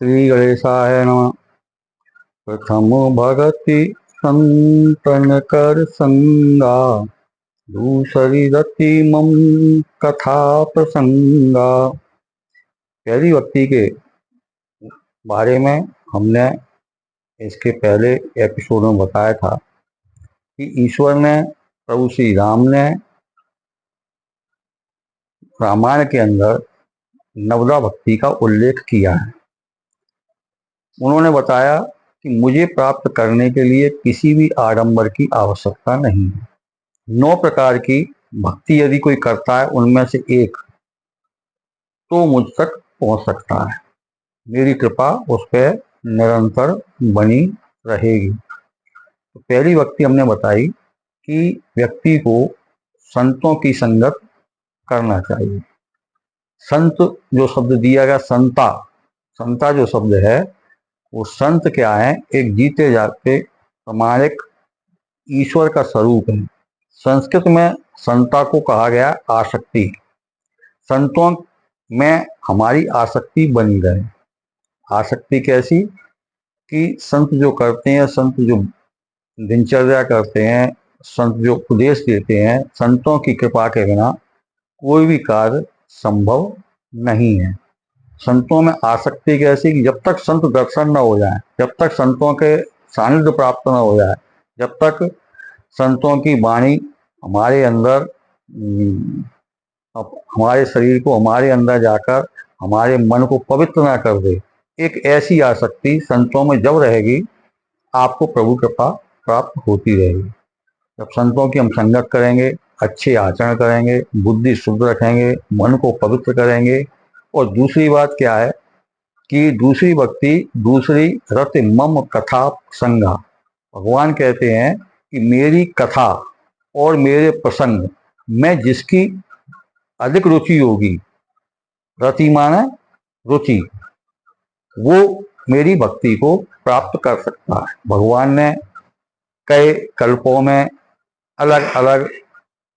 श्री गणेशाय नमः। प्रथम भगति संतन कर संगा, दूसरी रति मम कथा प्रसंगा। पहली भक्ति के बारे में हमने इसके पहले एपिसोड में बताया था कि ईश्वर ने, प्रभु श्री राम ने रामायण के अंदर नवदा भक्ति का उल्लेख किया है। उन्होंने बताया कि मुझे प्राप्त करने के लिए किसी भी आडंबर की आवश्यकता नहीं है। 9 प्रकार की भक्ति यदि कोई करता है उनमें से एक तो मुझ तक पहुंच सकता है। मेरी कृपा उस पर निरंतर बनी रहेगी। तो पहली भक्ति हमने बताई कि व्यक्ति को संतों की संगत करना चाहिए। संत जो शब्द दिया गया, संता जो शब्द है वो संत क्या है? एक जीते जागते प्रामाणिक ईश्वर का स्वरूप है। संस्कृत में संता को कहा गया आसक्ति। संतों में हमारी आसक्ति बनी रहे। आसक्ति कैसी? कि संत जो करते हैं, संत जो दिनचर्या करते हैं, संत जो उपदेश देते हैं, संतों की कृपा के बिना कोई भी कार्य संभव नहीं है। संतों में आसक्ति कैसी? कि जब तक संत दर्शन न हो जाए, जब तक संतों के सानिध्य प्राप्त न हो जाए, जब तक संतों की वाणी हमारे अंदर, हमारे शरीर को हमारे अंदर जाकर हमारे मन को पवित्र ना कर दे, एक ऐसी आसक्ति संतों में जब रहेगी आपको प्रभु कृपा प्राप्त होती रहेगी। जब संतों की हम संगत करेंगे, अच्छे आचरण करेंगे, बुद्धि शुद्ध रखेंगे, मन को पवित्र करेंगे। और दूसरी बात क्या है कि दूसरी भक्ति, दूसरी रति मम कथा संगा। भगवान कहते हैं कि मेरी कथा और मेरे प्रसंग में जिसकी अधिक रुचि होगी, रति माने रुचि, वो मेरी भक्ति को प्राप्त कर सकता है। भगवान ने कई कल्पों में अलग अलग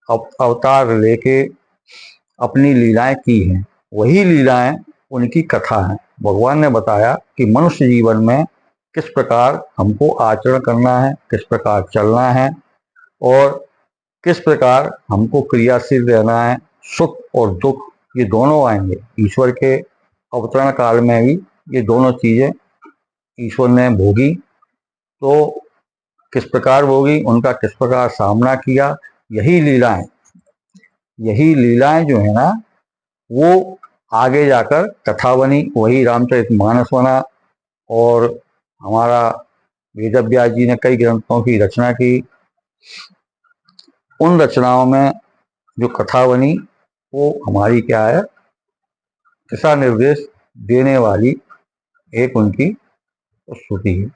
अवतार लेके अपनी लीलाएं की हैं। वही लीलाएं उनकी कथा है। भगवान ने बताया कि मनुष्य जीवन में किस प्रकार हमको आचरण करना है, किस प्रकार चलना है और किस प्रकार हमको क्रियाशील रहना है। सुख और दुख ये दोनों आएंगे। ईश्वर के अवतरण काल में भी ये दोनों चीजें ईश्वर ने भोगी। तो किस प्रकार भोगी, उनका किस प्रकार सामना किया, यही लीलाएं जो है ना, वो आगे जाकर कथा बनी, वही रामचरितमानस बना। और हमारा वेद व्यास जी ने कई ग्रंथों की रचना की। उन रचनाओं में जो कथा बनी वो हमारी क्या है? दिशा निर्देश देने वाली एक उनकी स्तुति है।